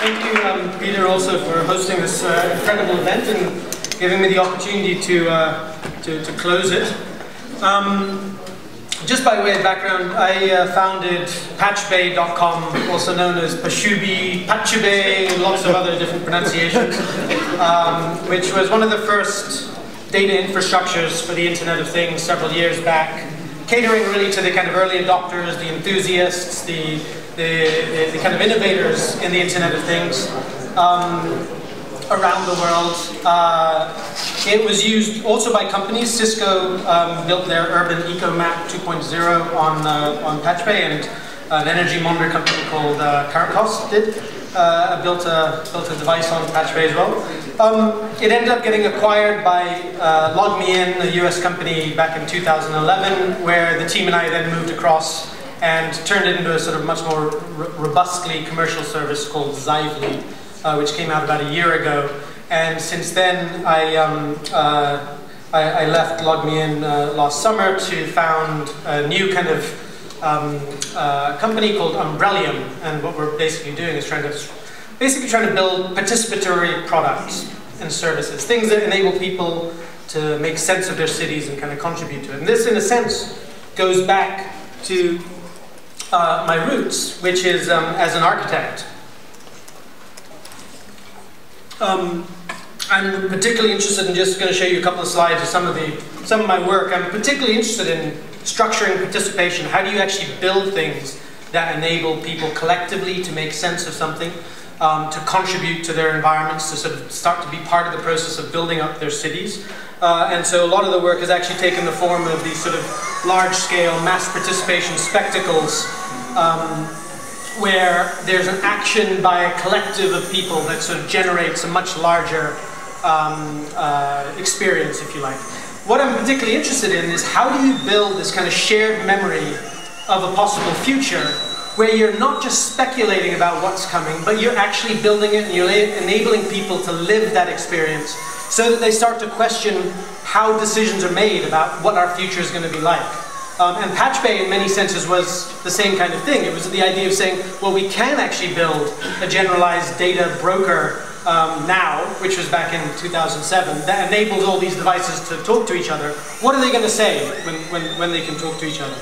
Thank you, Peter, also for hosting this incredible event and giving me the opportunity to close it. Just by way of background, I founded patchbay.com, also known as Pashubi, Patchubay, lots of other different pronunciations, which was one of the first data infrastructures for the Internet of Things several years back, catering really to the kind of early adopters, the enthusiasts, the kind of innovators in the Internet of Things around the world. It was used also by companies. Cisco built their Urban Eco Map 2.0 on Patchbay, and an energy monitor company called Caracos built a device on Patchbay as well. It ended up getting acquired by LogMeIn, a US company, back in 2011, where the team and I then moved across and turned it into a sort of much more robustly commercial service called Xively, which came out about a year ago. And since then, I left LogMeIn last summer to found a new kind of company called Umbrellium. And what we're basically doing is trying to build participatory products and services, things that enable people to make sense of their cities and kind of contribute to it. And this, in a sense, goes back to my roots, which is as an architect. I'm particularly interested in, just going to show you a couple of slides of some of my work. I'm particularly interested in structuring participation. How do you actually build things that enable people collectively to make sense of something, to contribute to their environments, to sort of start to be part of the process of building up their cities. And so a lot of the work has actually taken the form of these sort of large-scale mass participation spectacles, where there's an action by a collective of people that sort of generates a much larger experience, if you like. What I'm particularly interested in is, how do you build this kind of shared memory of a possible future where you're not just speculating about what's coming, but you're actually building it and you're enabling people to live that experience so that they start to question how decisions are made about what our future is going to be like. And Patchbay, in many senses, was the same kind of thing. It was the idea of saying, well, we can actually build a generalized data broker now, which was back in 2007, that enables all these devices to talk to each other. What are they going to say when they can talk to each other?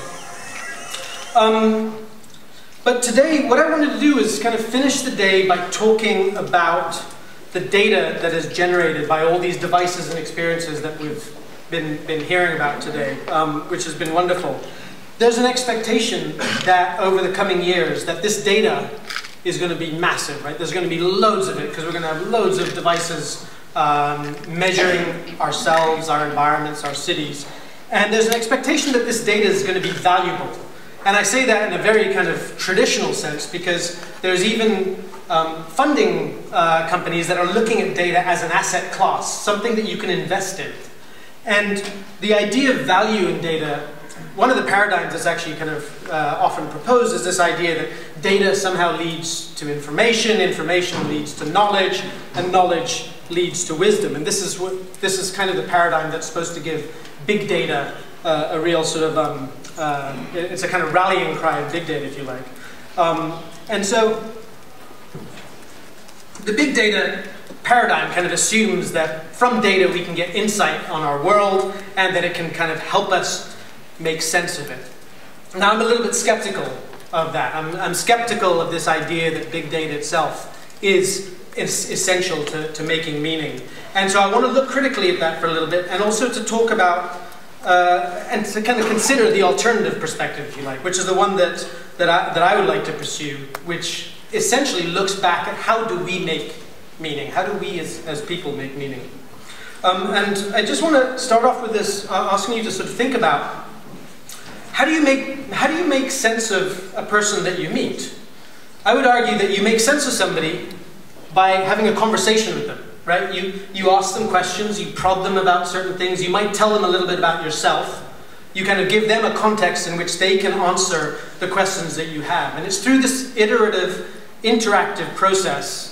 But today, what I wanted to do is kind of finish the day by talking about the data that is generated by all these devices and experiences that we've been hearing about today, which has been wonderful. There's an expectation that over the coming years that this data is going to be massive, right? There's going to be loads of it, because we're going to have loads of devices measuring ourselves, our environments, our cities. And there's an expectation that this data is going to be valuable. And I say that in a very kind of traditional sense, because there's even funding companies that are looking at data as an asset class, something that you can invest in. And the idea of value in data, one of the paradigms that's actually kind of often proposed is this idea that data somehow leads to information, information leads to knowledge, and knowledge leads to wisdom. And this is kind of the paradigm that's supposed to give big data a real sort of, it's a kind of rallying cry of big data, if you like. And so the big data paradigm kind of assumes that from data we can get insight on our world, and that it can kind of help us make sense of it. Now, I'm a little bit skeptical of that. I'm skeptical of this idea that big data itself is essential to making meaning. And so I want to look critically at that for a little bit, and also to talk about and to kind of consider the alternative perspective, if you like, which is the one that I would like to pursue, which essentially looks back at how do we make meaning? How do we as people make meaning? And I just want to start off with this, asking you to sort of think about, how do you make sense of a person that you meet? I would argue that you make sense of somebody by having a conversation with them, right? You ask them questions, you prod them about certain things, you might tell them a little bit about yourself. You kind of give them a context in which they can answer the questions that you have. And it's through this iterative, interactive process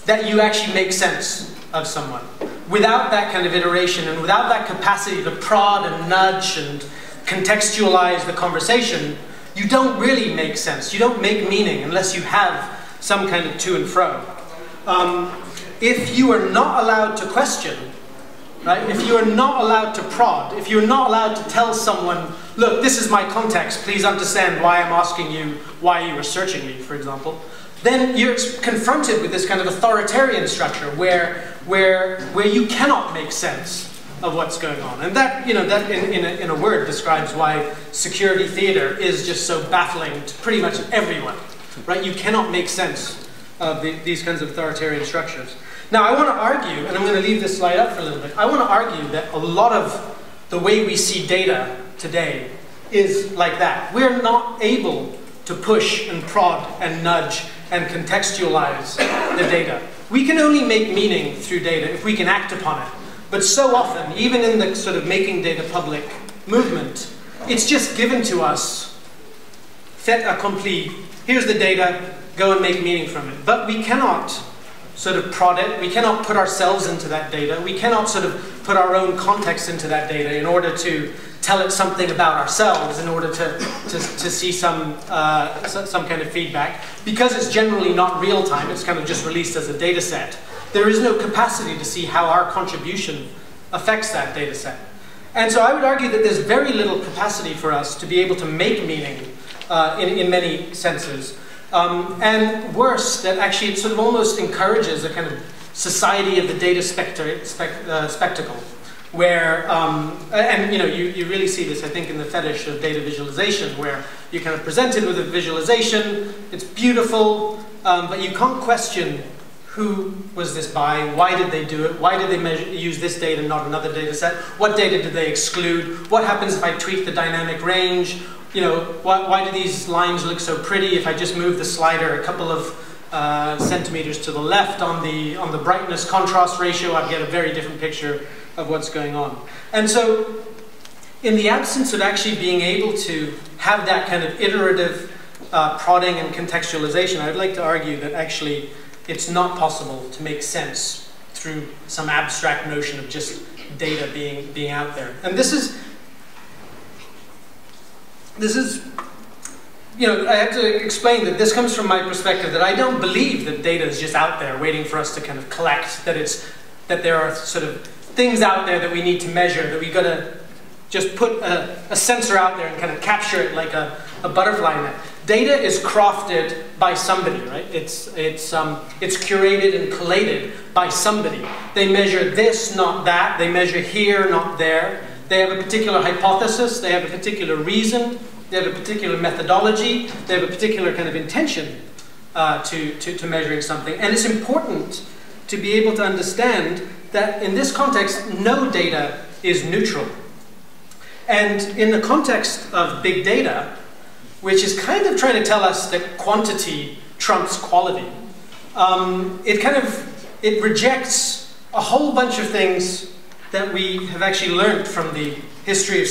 that you actually make sense of someone. Without that kind of iteration, and without that capacity to prod and nudge and contextualize the conversation, you don't really make sense. You don't make meaning unless you have some kind of to and fro. if you are not allowed to question, right? If you are not allowed to prod, if you're not allowed to tell someone, look, this is my context, please understand why I'm asking you why you are searching me, for example, then you're confronted with this kind of authoritarian structure where you cannot make sense of what's going on. And that, you know, that in a word describes why security theater is just so baffling to pretty much everyone, right? You cannot make sense of these kinds of authoritarian structures. Now, I want to argue, and I'm going to leave this slide up for a little bit, I want to argue that a lot of the way we see data today is like that. We're not able to push and prod and nudge and contextualize the data. We can only make meaning through data if we can act upon it. But so often, even in the sort of making data public movement, it's just given to us, fait accompli, here's the data, go and make meaning from it. But we cannot sort of prod it, we cannot put ourselves into that data, we cannot sort of put our own context into that data in order to tell it something about ourselves, in order to see some kind of feedback. Because it's generally not real time, it's kind of just released as a data set, there is no capacity to see how our contribution affects that data set. And so I would argue that there's very little capacity for us to be able to make meaning in many senses. And worse, that actually it sort of almost encourages a kind of society of the data spectacle, where, and you know, you really see this, I think, in the fetish of data visualization, where you're kind of presented with a visualization, it's beautiful, but you can't question who was this by, why did they do it, why did they use this data and not another data set, what data did they exclude, what happens if I tweak the dynamic range, you know, why do these lines look so pretty if I just move the slider a couple of centimeters to the left on the brightness contrast ratio, I'd get a very different picture of what's going on. And so in the absence of actually being able to have that kind of iterative prodding and contextualization, I'd like to argue that actually it's not possible to make sense through some abstract notion of just data being out there. And this is, you know, I have to explain that this comes from my perspective that I don't believe that data is just out there waiting for us to kind of collect, that there are sort of things out there that we need to measure, that we got to just put a sensor out there and kind of capture it like a butterfly net. Data is crafted by somebody, right? It's curated and collated by somebody. They measure this, not that. They measure here, not there. They have a particular hypothesis. They have a particular reason. They have a particular methodology. They have a particular kind of intention to measuring something. And it's important to be able to understand that in this context, no data is neutral. And in the context of big data, which is kind of trying to tell us that quantity trumps quality, it rejects a whole bunch of things that we have actually learned from the history of,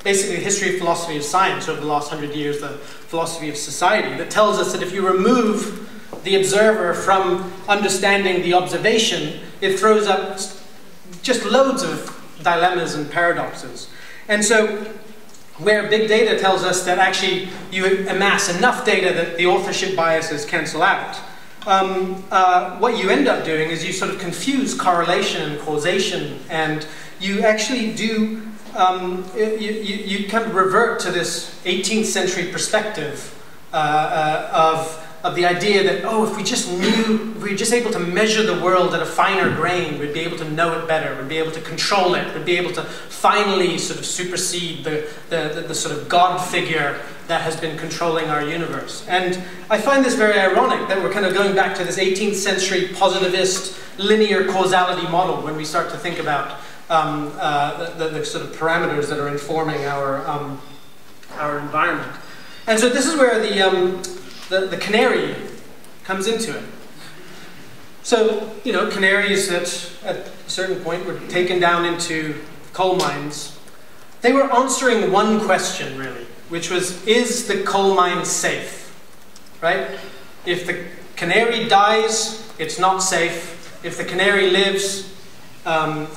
basically the history of philosophy of science over the last 100 years, the philosophy of society, that tells us that if you remove the observer from understanding the observation, it throws up just loads of dilemmas and paradoxes. And so, where big data tells us that actually you amass enough data that the authorship biases cancel out, what you end up doing is you sort of confuse correlation and causation, and you actually do, you kind of revert to this 18th century perspective of the idea that, oh, if we just knew, if we were just able to measure the world at a finer grain, we'd be able to know it better, we'd be able to control it, we'd be able to finally sort of supersede the sort of God figure that has been controlling our universe. And I find this very ironic that we're kind of going back to this 18th century positivist linear causality model when we start to think about the sort of parameters that are informing our environment. And so this is where the canary comes into it. So, you know, canaries that at a certain point were taken down into coal mines, they were answering one question, really, which was, is the coal mine safe? Right? If the canary dies, it's not safe. If the canary lives,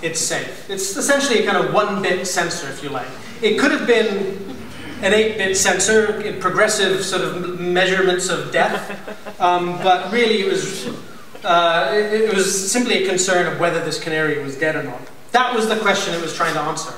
it's safe. It's essentially a kind of one-bit sensor, if you like. It could have been an 8-bit sensor, progressive sort of measurements of death, but really it was it was simply a concern of whether this canary was dead or not. That was the question it was trying to answer.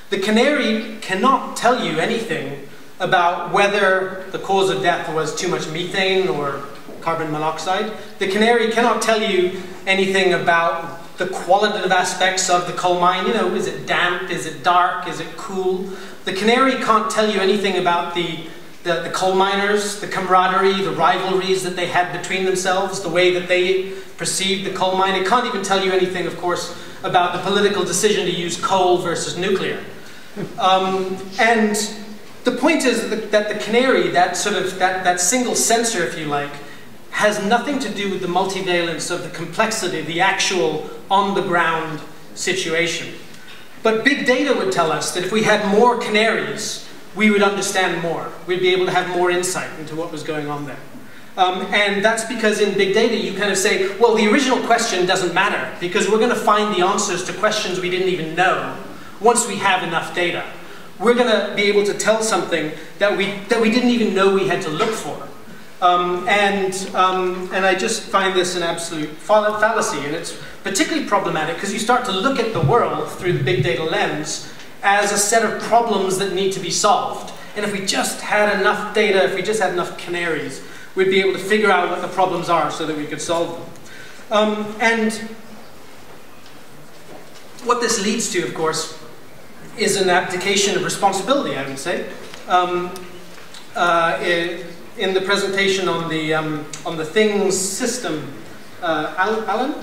The canary cannot tell you anything about whether the cause of death was too much methane or carbon monoxide. The canary cannot tell you anything about the qualitative aspects of the coal mine. You know, is it damp? Is it dark? Is it cool? The canary can't tell you anything about the coal miners, the camaraderie, the rivalries that they had between themselves, the way that they perceived the coal mine. It can't even tell you anything, of course, about the political decision to use coal versus nuclear. And the point is that the canary, that single sensor, if you like, has nothing to do with the multivalence of the complexity, the actual on-the-ground situation. But big data would tell us that if we had more canaries, we would understand more. We'd be able to have more insight into what was going on there. And that's because in big data you kind of say, well, the original question doesn't matter because we're going to find the answers to questions we didn't even know once we have enough data. We're going to be able to tell something that we didn't even know we had to look for. And I just find this an absolute fallacy, and it's particularly problematic because you start to look at the world through the big data lens as a set of problems that need to be solved. And if we just had enough data, if we just had enough canaries, we'd be able to figure out what the problems are so that we could solve them. And what this leads to, of course, is an abdication of responsibility, I would say. In the presentation on the Things system, Alan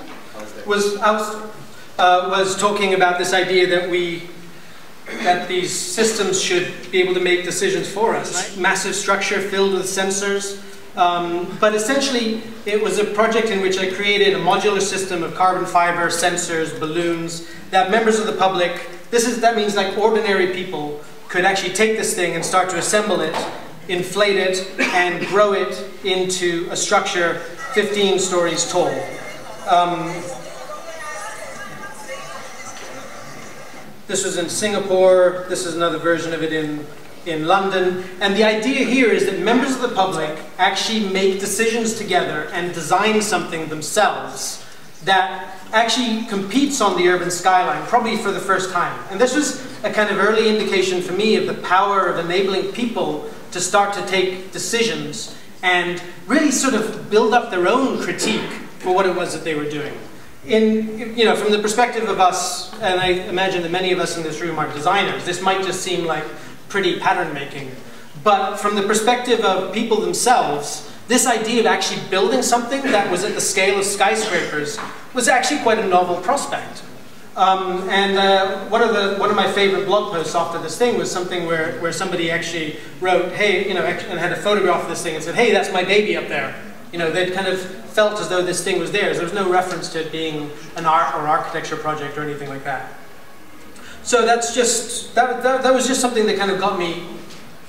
was talking about this idea that these systems should be able to make decisions for us. Right? Massive structure filled with sensors. But essentially, it was a project in which I created a modular system of carbon fiber, sensors, balloons, that members of the public, that means like ordinary people, could actually take this thing and start to assemble it, inflate it, and grow it into a structure 15 stories tall. This was in Singapore. This is another version of it in London. And the idea here is that members of the public actually make decisions together and design something themselves that actually competes on the urban skyline, probably for the first time. And this was a kind of early indication for me of the power of enabling people to start to take decisions and really sort of build up their own critique for what it was that they were doing. From the perspective of us, and I imagine that many of us in this room are designers, this might just seem like pretty pattern making. But from the perspective of people themselves, this idea of actually building something that was at the scale of skyscrapers was actually quite a novel prospect. One of my favorite blog posts after this thing was something where somebody actually wrote, hey, and had a photograph of this thing and said, hey, that's my baby up there. They'd kind of felt as though this thing was theirs. There was no reference to it being an art or architecture project or anything like that. So that was just something that kind of got me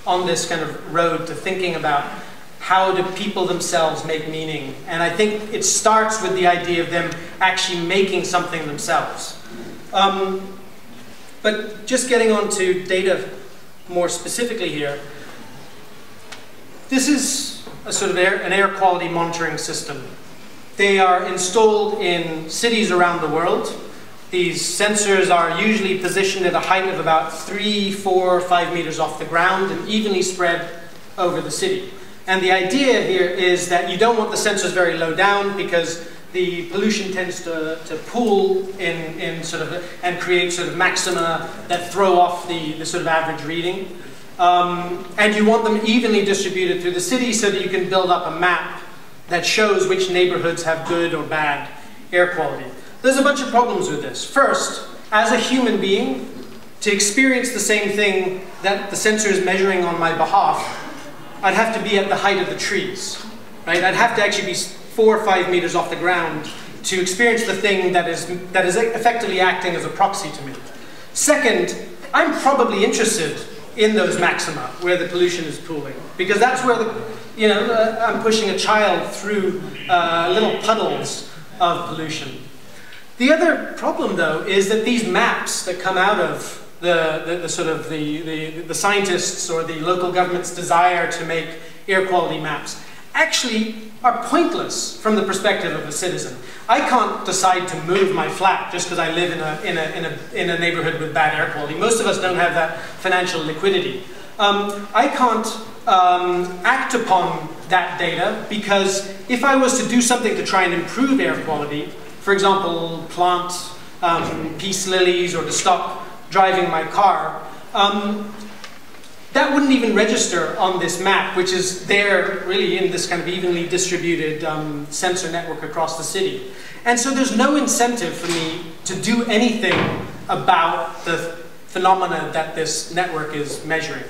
on this kind of road to thinking about how do people themselves make meaning. And I think it starts with the idea of them actually making something themselves. But just getting on to data more specifically here, this is a sort of an air quality monitoring system. They are installed in cities around the world. These sensors are usually positioned at a height of about 3, 4, 5 meters off the ground and evenly spread over the city. And the idea here is that you don't want the sensors very low down because the pollution tends to pool and create sort of maxima that throw off the sort of average reading. And you want them evenly distributed through the city so that you can build up a map that shows which neighborhoods have good or bad air quality. There's a bunch of problems with this. First, as a human being, to experience the same thing that the sensor is measuring on my behalf, I'd have to be at the height of the trees, right? I'd have to actually be 4 or 5 meters off the ground to experience the thing that is effectively acting as a proxy to me. Second, I'm probably interested in those maxima where the pollution is pooling, because that's where I'm pushing a child through little puddles of pollution. The other problem, though, is that these maps that come out of the scientists or the local government's desire to make air quality maps actually are pointless from the perspective of a citizen. I can't decide to move my flat just because I live in a neighborhood with bad air quality. Most of us don't have that financial liquidity. I can't act upon that data because if I was to do something to try and improve air quality, for example, plant peace lilies or to stop driving my car, that wouldn't even register on this map, which is there really in this kind of evenly distributed sensor network across the city. And so there's no incentive for me to do anything about the phenomena that this network is measuring.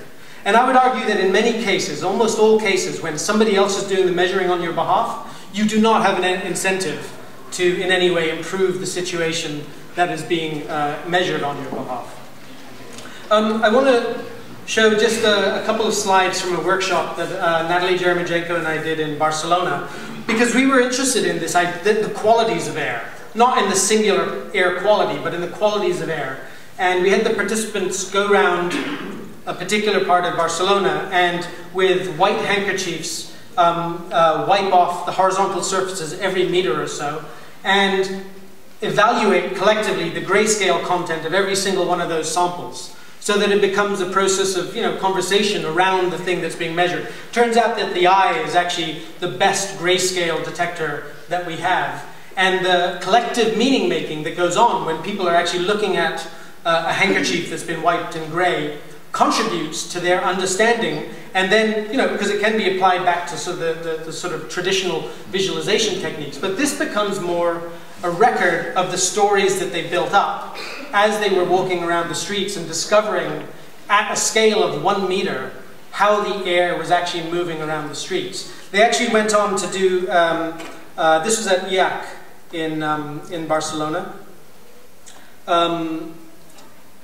And I would argue that in many cases, almost all cases, when somebody else is doing the measuring on your behalf, you do not have an incentive to in any way improve the situation that is being measured on your behalf. I want to show just a couple of slides from a workshop that Natalie Jeremijenko and I did in Barcelona, because we were interested in this, the qualities of air, not in the singular air quality, but in the qualities of air. And we had the participants go around a particular part of Barcelona and with white handkerchiefs wipe off the horizontal surfaces every meter or so and evaluate collectively the grayscale content of every single one of those samples, so that it becomes a process of conversation around the thing that's being measured. Turns out that the eye is actually the best grayscale detector that we have. And the collective meaning making that goes on when people are actually looking at a handkerchief that's been wiped in gray contributes to their understanding. And then, because it can be applied back to sort of the sort of traditional visualization techniques. But this becomes more a record of the stories that they built up as they were walking around the streets and discovering at a scale of 1 meter how the air was actually moving around the streets. They actually went on to do, this was at IAC in Barcelona.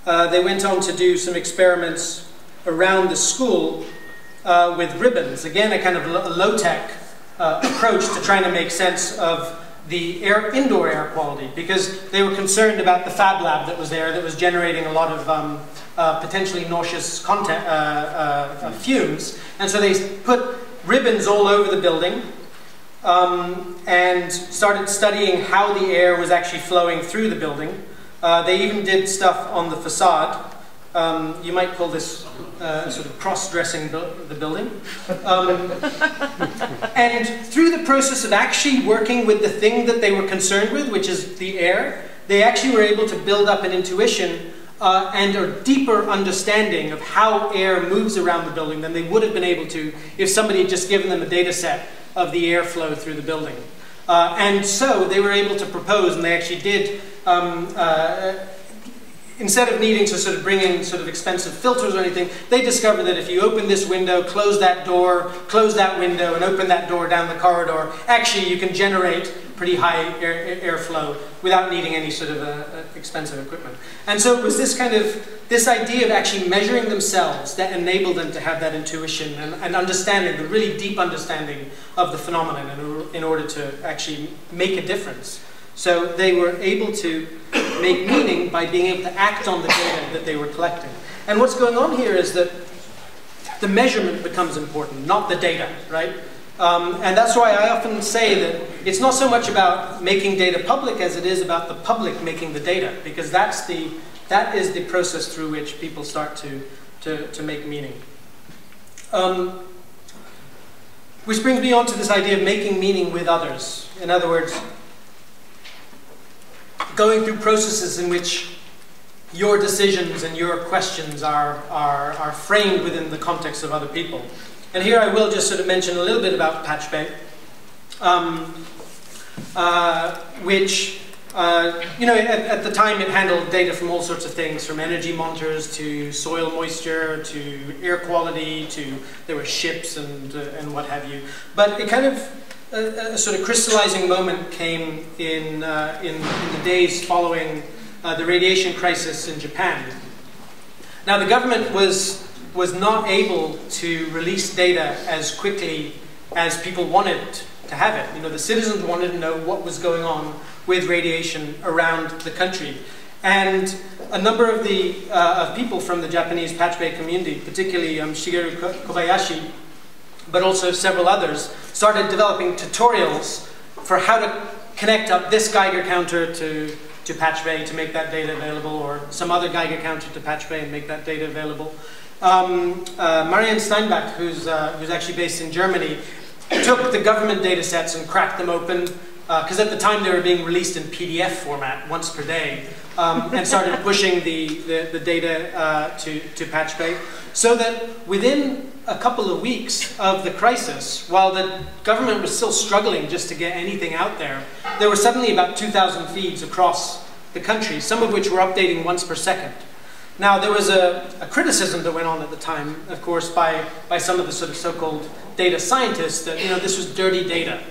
They went on to do some experiments around the school with ribbons. Again, a kind of low-tech approach to trying to make sense of the indoor air quality, because they were concerned about the Fab Lab that was there that was generating a lot of potentially nauseous fumes. And so they put ribbons all over the building and started studying how the air was actually flowing through the building. They even did stuff on the facade. You might call this sort of cross-dressing the building. And through the process of actually working with the thing that they were concerned with, which is the air, they actually were able to build up an intuition and a deeper understanding of how air moves around the building than they would have been able to if somebody had just given them a data set of the airflow through the building. And so they were able to propose, and they actually did, instead of needing to sort of bring in sort of expensive filters or anything, they discovered that if you open this window, close that door, close that window, and open that door down the corridor, actually you can generate pretty high airflow without needing any sort of expensive equipment. And so it was this kind of, this idea of actually measuring themselves that enabled them to have that intuition and understanding, the really deep understanding of the phenomenon in order to actually make a difference. So they were able to make meaning by being able to act on the data that they were collecting. And what's going on here is that the measurement becomes important, not the data, right? And that's why I often say that it's not so much about making data public as it is about the public making the data, because that is the process through which people start to make meaning. Which brings me on to this idea of making meaning with others. In other words, going through processes in which your decisions and your questions are framed within the context of other people. And here I will just sort of mention a little bit about Patch Bay, which, at the time it handled data from all sorts of things, from energy monitors to soil moisture to air quality to, there were ships and what have you. But it kind of, a sort of crystallizing moment came in the days following the radiation crisis in Japan. Now the government was not able to release data as quickly as people wanted to have it. The citizens wanted to know what was going on with radiation around the country. And a number of the people from the Japanese Patch Bay community, particularly Shigeru Kobayashi, but also several others, started developing tutorials for how to connect up this Geiger counter to Patch Bay to make that data available, or some other Geiger counter to Patch Bay and make that data available. Marianne Steinbach, who's actually based in Germany, took the government data sets and cracked them open, because at the time they were being released in PDF format once per day, and started pushing the data to Patch Bay, so that within a couple of weeks of the crisis, while the government was still struggling just to get anything out there, there were suddenly about 2,000 feeds across the country, some of which were updating once per second. Now, there was a criticism that went on at the time, of course, by some of the sort of so-called data scientists that, this was dirty data,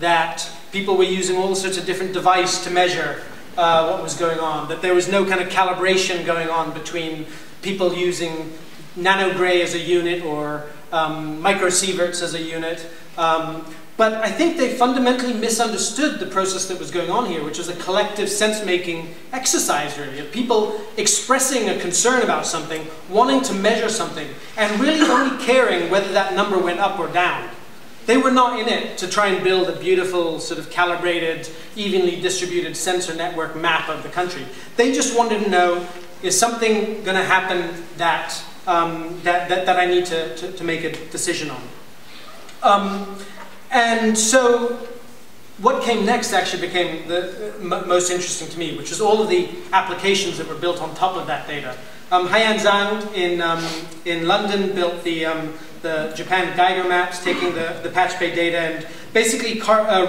that people were using all sorts of different devices to measure what was going on, that there was no kind of calibration going on between people using nanogray as a unit or microsieverts as a unit. But I think they fundamentally misunderstood the process that was going on here, which was a collective sense-making exercise, really, of people expressing a concern about something, wanting to measure something, and really only caring whether that number went up or down. They were not in it to try and build a beautiful, sort of calibrated, evenly distributed sensor network map of the country. They just wanted to know, is something going to happen that that I need to make a decision on? And so what came next actually became the most interesting to me, which was all of the applications that were built on top of that data. Haiyan Zhang in London built the Japan Geiger maps, taking the Patch Bay data and basically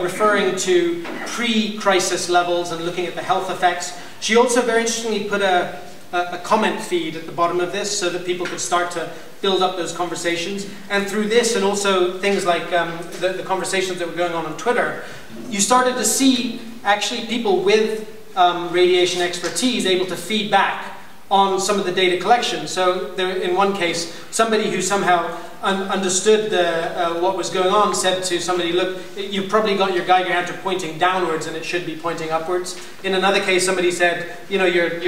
referring to pre-crisis levels and looking at the health effects. She also very interestingly put a comment feed at the bottom of this so that people could start to build up those conversations. And through this, and also things like the conversations that were going on Twitter, you started to see actually people with radiation expertise able to feed back on some of the data collection. So there, in one case, somebody who somehow understood what was going on said to somebody, look, you've probably got your Geiger counter pointing downwards and it should be pointing upwards. In another case, somebody said, your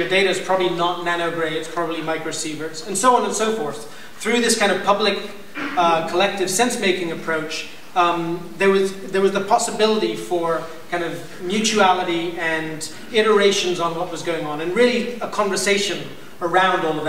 data is probably not nanogray, it's probably microsieverts, and so on and so forth. Through this kind of public collective sense-making approach, there was the possibility for kind of mutuality and iterations on what was going on, and really a conversation around all of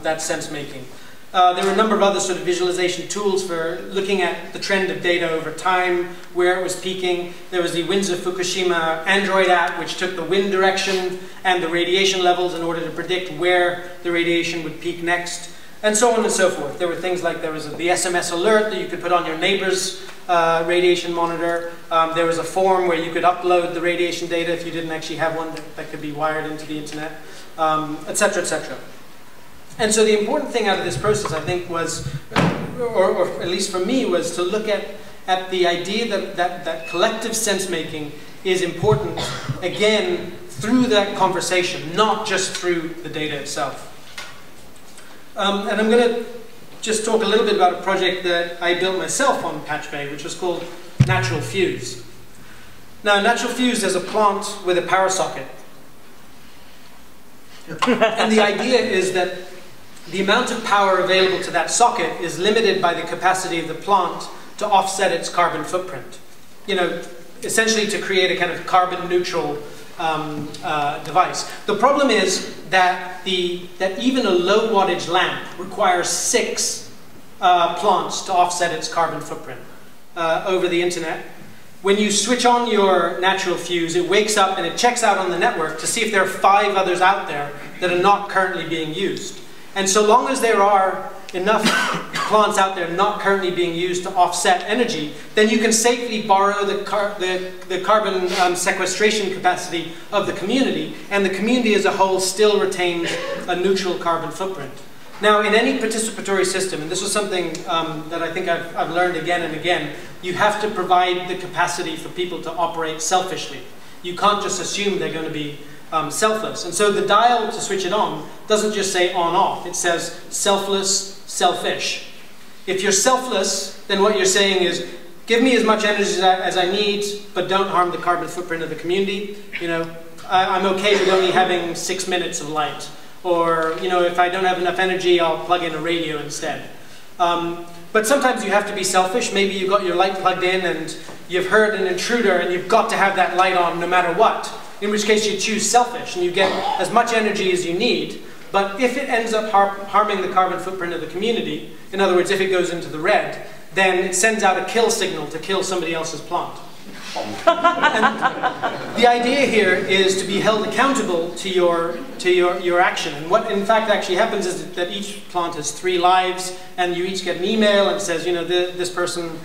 that sense-making. There were a number of other sort of visualization tools for looking at the trend of data over time, where it was peaking. There was the Winds of Fukushima Android app, which took the wind direction and the radiation levels in order to predict where the radiation would peak next, and so on and so forth. There were things like there was the SMS alert that you could put on your neighbor's radiation monitor. There was a form where you could upload the radiation data if you didn't actually have one that could be wired into the internet, etc., etc. And so the important thing out of this process, I think, was, or at least for me, was to look at the idea that collective sense-making is important, again, through that conversation, not just through the data itself. And I'm going to just talk a little bit about a project that I built myself on Patch Bay, which was called Natural Fuse. Now, Natural Fuse is a plant with a power socket. And the idea is that the amount of power available to that socket is limited by the capacity of the plant to offset its carbon footprint. Essentially to create a kind of carbon neutral device. The problem is that even a low wattage lamp requires 6 plants to offset its carbon footprint over the internet. When you switch on your Natural Fuse, it wakes up and it checks out on the network to see if there are 5 others out there that are not currently being used. And so long as there are enough plants out there not currently being used to offset energy, then you can safely borrow the carbon sequestration capacity of the community, and the community as a whole still retains a neutral carbon footprint. Now, in any participatory system, and this is something that I think I've learned again and again, you have to provide the capacity for people to operate selfishly. You can't just assume they're going to be selfless. And so the dial to switch it on doesn't just say on-off, it says selfless, selfish. If you're selfless, then what you're saying is, give me as much energy as I need, but don't harm the carbon footprint of the community. I'm okay with only having 6 minutes of light. Or, if I don't have enough energy, I'll plug in a radio instead. But sometimes you have to be selfish. Maybe you've got your light plugged in and you've heard an intruder and you've got to have that light on no matter what. In which case you choose selfish and you get as much energy as you need. But if it ends up harming the carbon footprint of the community, in other words, if it goes into the red, then it sends out a kill signal to kill somebody else's plant. And the idea here is to be held accountable to your action. And what in fact actually happens is that each plant has 3 lives, and you each get an email and says, you know, this person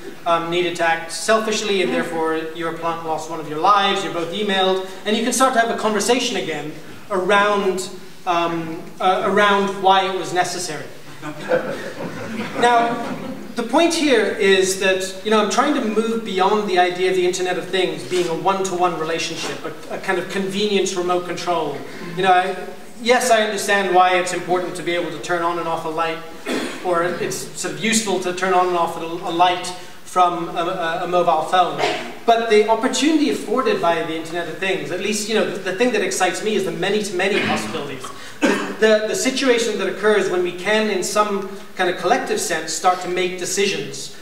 needed to act selfishly, and therefore your plant lost one of your lives. You're both emailed, and you can start to have a conversation again around around why it was necessary. Now, the point here is that, you know, I'm trying to move beyond the idea of the Internet of Things being a one-to-one relationship, a kind of convenience remote control. You know, yes, I understand why it's important to be able to turn on and off a light, or it's sort of useful to turn on and off a light from a mobile phone. But the opportunity afforded by the Internet of Things, at least, you know, the thing that excites me is the many-to-many possibilities. The situation that occurs when we can, in some kind of collective sense, start to make decisions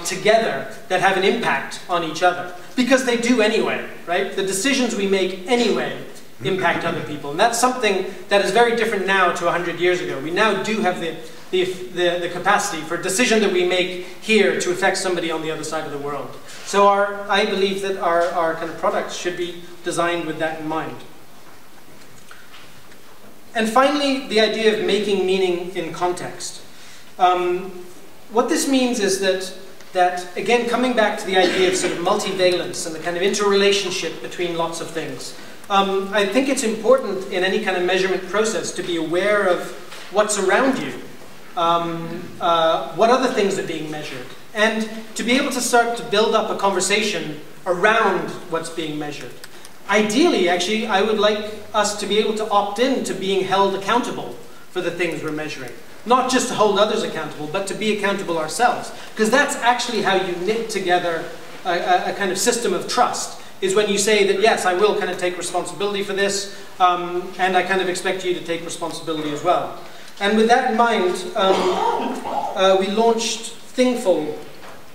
together that have an impact on each other. Because they do anyway, right? The decisions we make anyway impact other people. And that's something that is very different now to 100 years ago. We now do have the capacity for a decision that we make here to affect somebody on the other side of the world. So I believe that our kind of products should be designed with that in mind. And finally, the idea of making meaning in context. What this means is that, again, coming back to the idea of sort of multivalence and the kind of interrelationship between lots of things, I think it's important in any kind of measurement process to be aware of what's around you, what other things are being measured, and to be able to start to build up a conversation around what's being measured. Ideally, actually, I would like us to be able to opt in to being held accountable for the things we're measuring. Not just to hold others accountable, but to be accountable ourselves. Because that's actually how you knit together a kind of system of trust, is when you say that, yes, I will kind of take responsibility for this, and I kind of expect you to take responsibility as well. And with that in mind, we launched Thingful,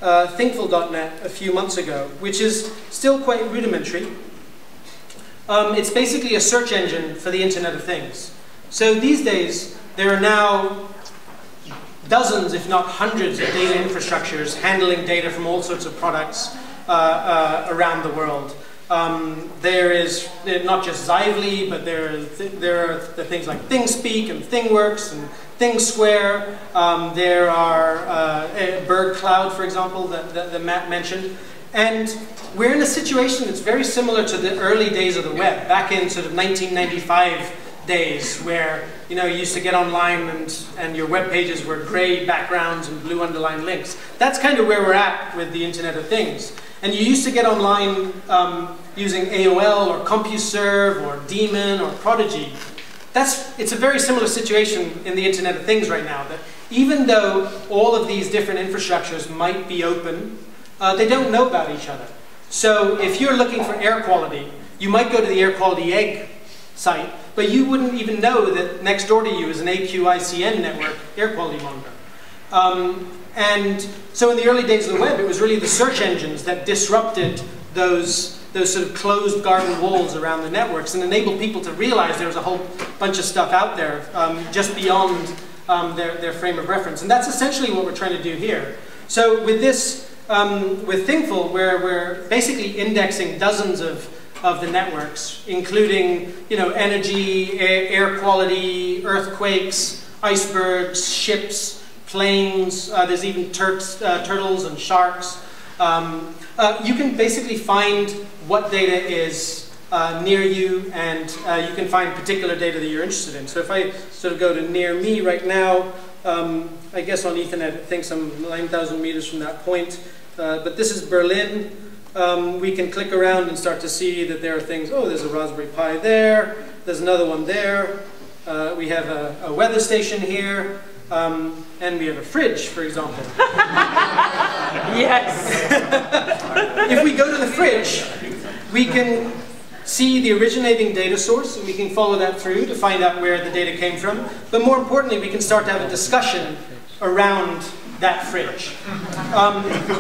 Thingful.net a few months ago, which is still quite rudimentary. It's basically a search engine for the Internet of Things. So these days, there are now dozens, if not hundreds, of data infrastructures handling data from all sorts of products around the world. There is not just Xively, but there are the things like ThingSpeak and ThingWorks and ThingSquare. There are BirdCloud, for example, that Matt mentioned. And we're in a situation that's very similar to the early days of the web, back in sort of 1995 days, where you used to get online and your web pages were gray backgrounds and blue underlined links. That's kind of where we're at with the Internet of Things. And you used to get online using AOL or CompuServe or Daemon or Prodigy. It's a very similar situation in the Internet of Things right now, that even though all of these different infrastructures might be open, they don't know about each other. So if you're looking for air quality, you might go to the air quality egg site, but you wouldn't even know that next door to you is an AQICN network air quality monitor. And so in the early days of the web, it was really the search engines that disrupted those sort of closed garden walls around the networks and enabled people to realize there was a whole bunch of stuff out there just beyond their frame of reference. And that's essentially what we're trying to do here. So with this, with Thingful, we're basically indexing dozens of the networks, including energy, air quality, earthquakes, icebergs, ships, planes. There's even turtles and sharks. You can basically find what data is near you, and you can find particular data that you're interested in. So if I sort of go to near me right now, I guess on Ethernet it thinks I'm 9,000 meters from that point. But this is Berlin. We can click around and start to see that there are things. Oh, there's a Raspberry Pi there. There's another one there. We have a weather station here. And we have a fridge, for example. Yes! If we go to the fridge, we can see the originating data source, and we can follow that through to find out where the data came from. But more importantly, we can start to have a discussion around that fridge.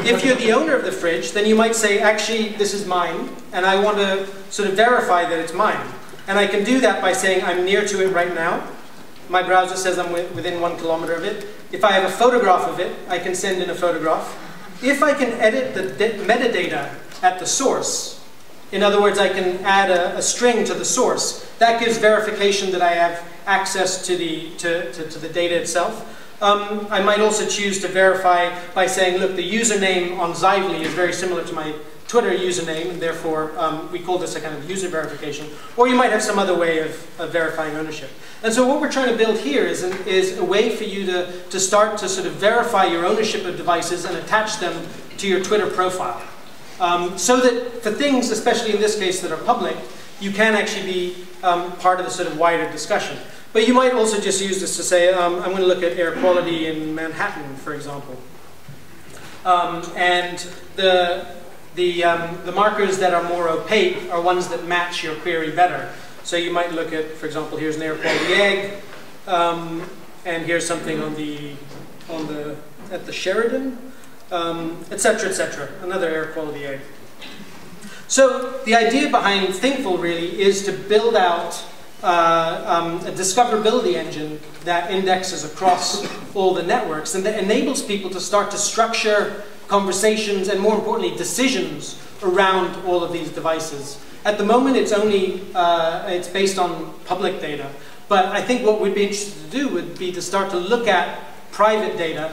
If you're the owner of the fridge, then you might say, actually, this is mine, and I want to sort of verify that it's mine. And I can do that by saying I'm near to it right now. My browser says I'm within 1 kilometer of it. If I have a photograph of it, I can send in a photograph. If I can edit the metadata at the source, in other words, I can add a string to the source, that gives verification that I have access to the data itself. I might also choose to verify by saying, look, the username on Xively is very similar to my Twitter username, and therefore we call this a kind of user verification. Or you might have some other way of verifying ownership. And so what we're trying to build here is a way for you to start to sort of verify your ownership of devices and attach them to your Twitter profile. So that for things, especially in this case, that are public, you can actually be part of the sort of wider discussion. But you might also just use this to say, I'm going to look at air quality in Manhattan, for example. And the markers that are more opaque are ones that match your query better. So you might look at, for example, here's an air quality egg, and here's something at the Sheridan, etc., etc. Another air quality egg. So the idea behind Thinkful really is to build out a discoverability engine that indexes across all the networks and that enables people to start to structure conversations and, more importantly, decisions around all of these devices. At the moment, it's based on public data, but I think what we'd be interested to do would be to start to look at private data.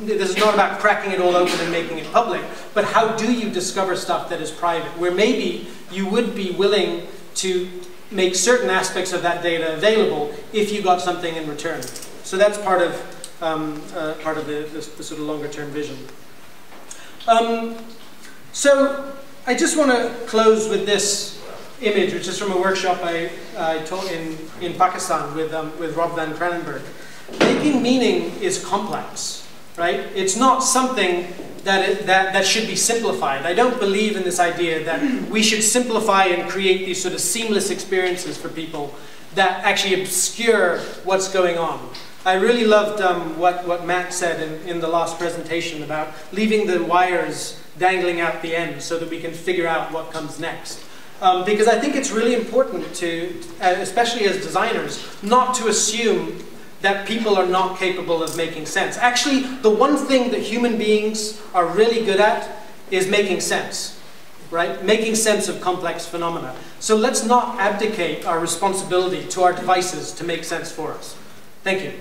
This is not about cracking it all open and making it public, but how do you discover stuff that is private, where maybe you would be willing to make certain aspects of that data available if you got something in return. So that's part of the sort of longer-term vision. So I just want to close with this image, which is from a workshop I taught in Pakistan with Rob van Kranenburg. Making meaning is complex, right? It's not something that should be simplified. I don't believe in this idea that we should simplify and create these sort of seamless experiences for people that actually obscure what's going on. I really loved what Matt said in the last presentation about leaving the wires dangling out the end so that we can figure out what comes next. Because I think it's really important to, especially as designers, not to assume that people are not capable of making sense. Actually, the one thing that human beings are really good at is making sense, right? Making sense of complex phenomena. So let's not abdicate our responsibility to our devices to make sense for us. Thank you.